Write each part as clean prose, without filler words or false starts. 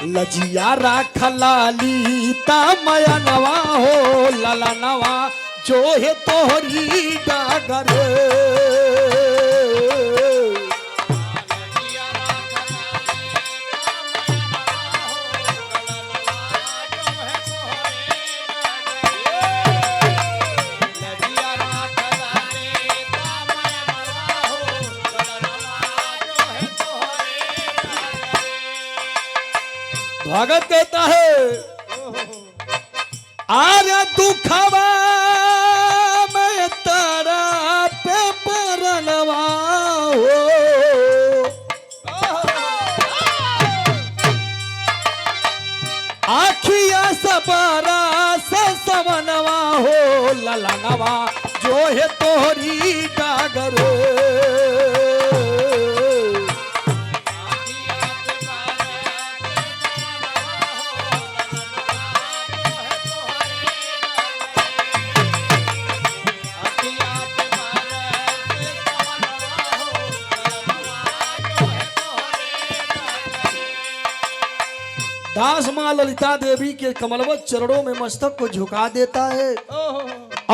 लजिया राख लाली मया नवा हो लला नवा जो है तोहरी डागर। भगत कहता है आर्य दुखवा मैं तारा पे परनवा हो। आखिया सबारा से सवनवा हो ललनवा जो है तोहरी डागर। दास मां ललिता देवी के कमलवत चरणों में मस्तक को झुका देता है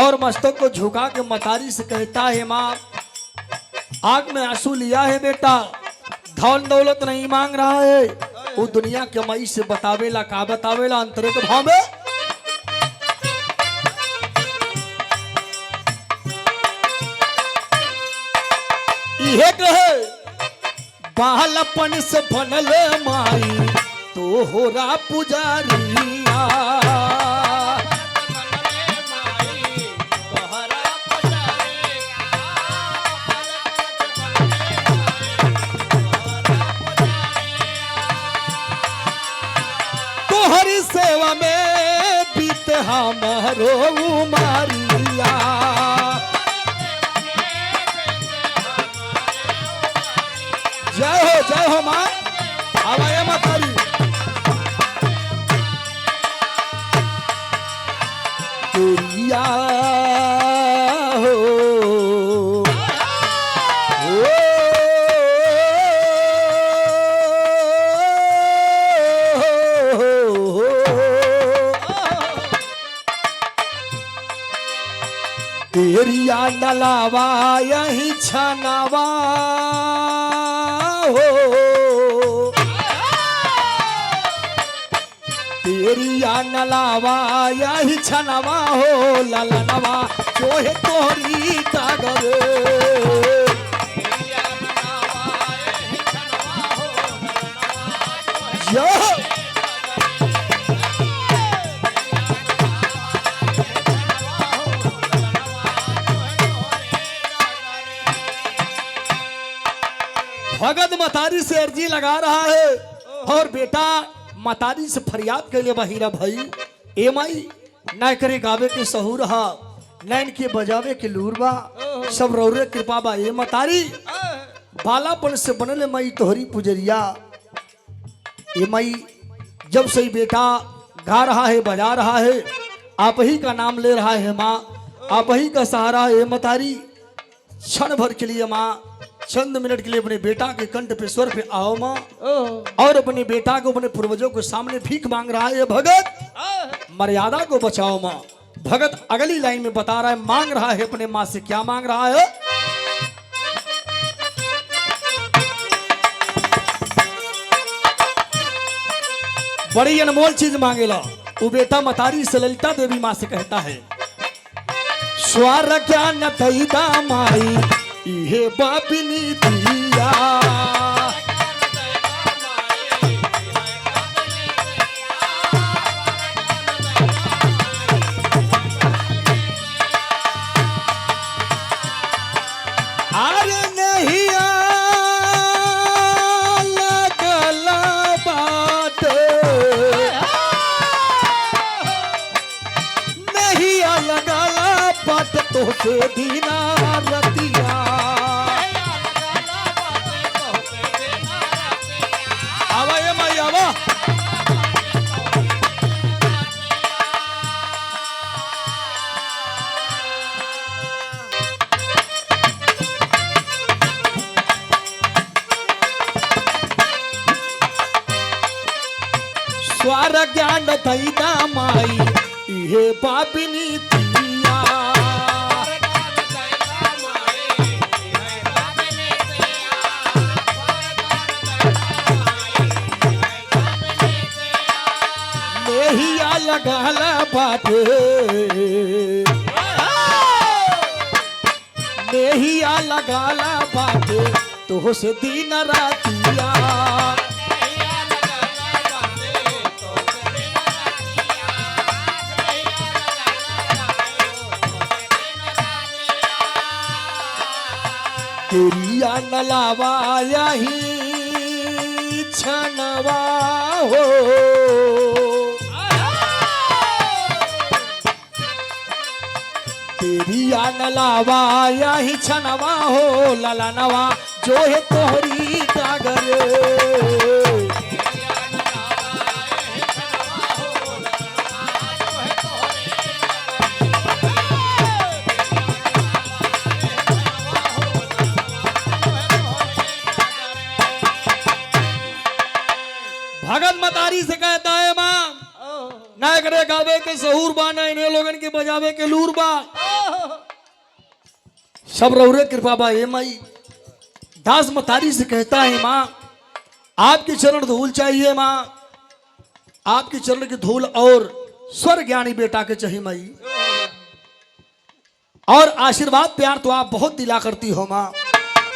और मस्तक को झुका के मतारी से कहता है माँ आंख में आंसू लिया है बेटा, धन दौलत नहीं मांग रहा है, वो दुनिया के मई से बतावेला का बतावेला अंतरे के भाव में। यह कहे बालपन से बनल माई तो होरा पुजारिया। तोहरी सेवा में बीत हमारो उमरिया। जय हो माँ आवाया मातारी। दुनिया हो तेरिया नलावा यही छनावा हो। तेरिया नलावा यही छनवा हो ललनवा जो है तोहरी डागर। भगत मतारी से अर्जी लगा रहा है और बेटा मतारी से फरियाद के लिए बहिरा भाई ए माई न करे गावे के सहूर हा नैन के बजावे के लूरबा सब रौरे कृपा बा ए मतारी। बालापन से बनले मई तोहरी पुजरिया ए मई। जब से बेटा गा रहा है बजा रहा है आप ही का नाम ले रहा है माँ, आप ही का सहारा है मतारी। क्षण भर के लिए माँ चंद मिनट के लिए अपने बेटा के कंठ पे स्वर पे आओ माँ और अपने बेटा को अपने पूर्वजों के सामने भीख मांग रहा है भगत। मर्यादा को बचाओ माँ। भगत अगली लाइन में बता रहा है मांग रहा है अपने माँ से क्या मांग रहा है। बड़ी अनमोल चीज मांगेला वो बेटा मतारी से ललिता देवी माँ से कहता है स्वर ज्ञान थईदा माई इहे बापिनी दिया। अरे नहीं लगला बात नहीं लगला बात तो से दीना रतिया। स्वर ज्ञान दैदा माई इहे पापिनी तिया नेहिया लगल बाटे नेहिया लगल बाटे तो से दिन रातिया तेरिया नलावा यही छनवा हो तेरिया नलावा यही छनवा हो ललनवा जो है तोहरी डागर भगत मतारी से कहता है माँ ना करे गावे के सहूर बा ना इन्हें लोगन के बजावे के लूर बा सब रौरे कृपा बा हे माई। दास मतारी से कहता है माँ आपके चरण धूल चाहिए माँ आपके चरण की धूल और स्वर ज्ञानी बेटा के चाहिए माई और आशीर्वाद प्यार तो आप बहुत दिला करती हो माँ।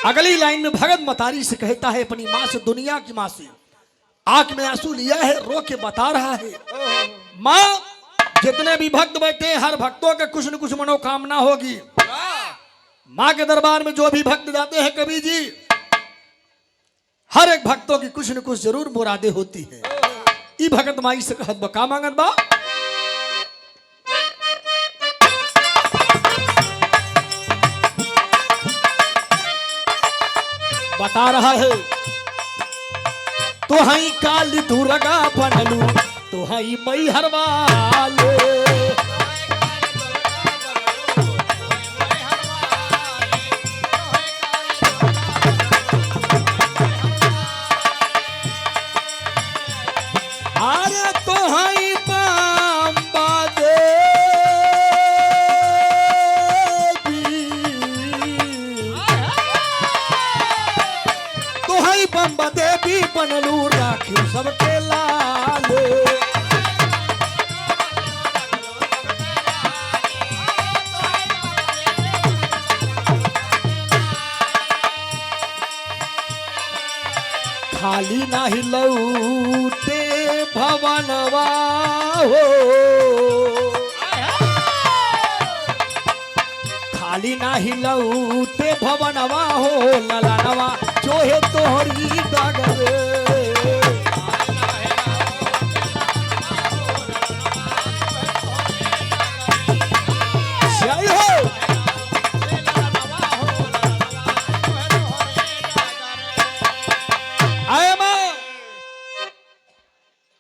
अगली लाइन में भगत मतारी से कहता है अपनी माँ से दुनिया की माँ से आंख में आंसू लिया है रो के बता रहा है माँ जितने भी भक्त बैठे हर भक्तों के कुछ न कुछ मनोकामना होगी। माँ के दरबार में जो भी भक्त जाते हैं कवि जी हर एक भक्तों की कुछ न कुछ जरूर मुरादे होती है। ई भगत माई से कहत बका मांगत बा बता रहा है तो हई काली दुर्गा बनलू तो हई मई हरवाले अरे तो हई बम्बा देवी तो हई बम्बा देवी बनलू राखी सबके लाले खाली नाही लौटे भवनवा हो खाली नाही लौटे भवनवा हो ललनवा जो है तोहरी डागर जय हो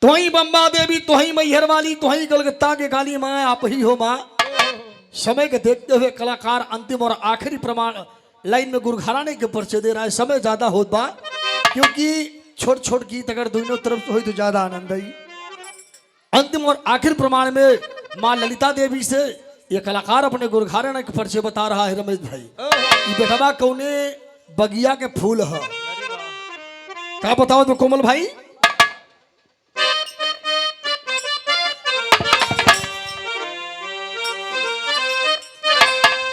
तुही बम्बा देवी तुही मैहर वाली तुही कलकत्ता के काली माँ आप ही हो माँ। समय के देखते हुए कलाकार अंतिम और आखिरी प्रमाण लाइन में गुरघराने के परिचय दे रहा है। समय ज्यादा होत बा क्योंकि छोट छोट गीत अगर दोनों तरफ से हो तो ज्यादा आनंद आई। अंतिम और आखिरी प्रमाण में माँ ललिता देवी से ये कलाकार अपने गुरघराने के परिचय बता रहा है रमेश भाई। ये बेटवा कौने बगिया के फूल है क्या बताओ तो कोमल भाई।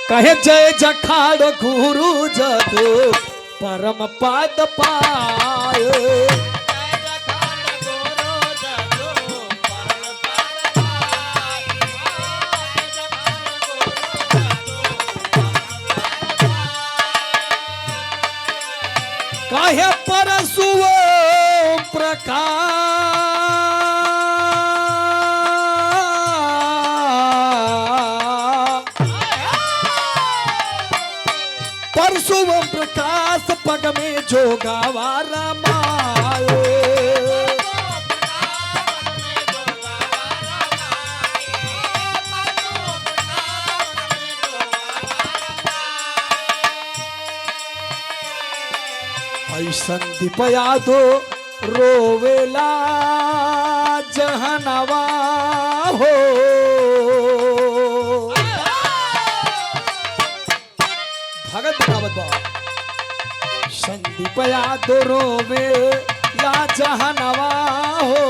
कहे जय जखाड़ गुरु जदो परम पद पाए कहे परसु प्रकाश परसुवम प्रकाश पग में जोगावा रमाए ऐसन दीपया दो रोवेला जहनवा हो। भगत बतावत बा संदीप यादो में ला जहनवा हो,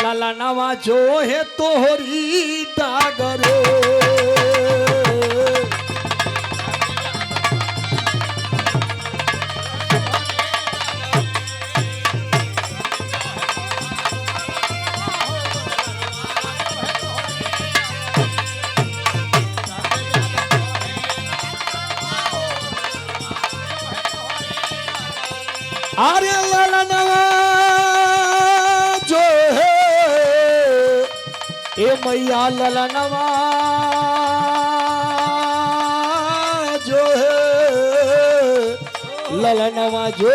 ललनवा जो है तोहरी डागरे। अरे ललनवा जो है ए मैया, ललनवा जो है, ललनवा जो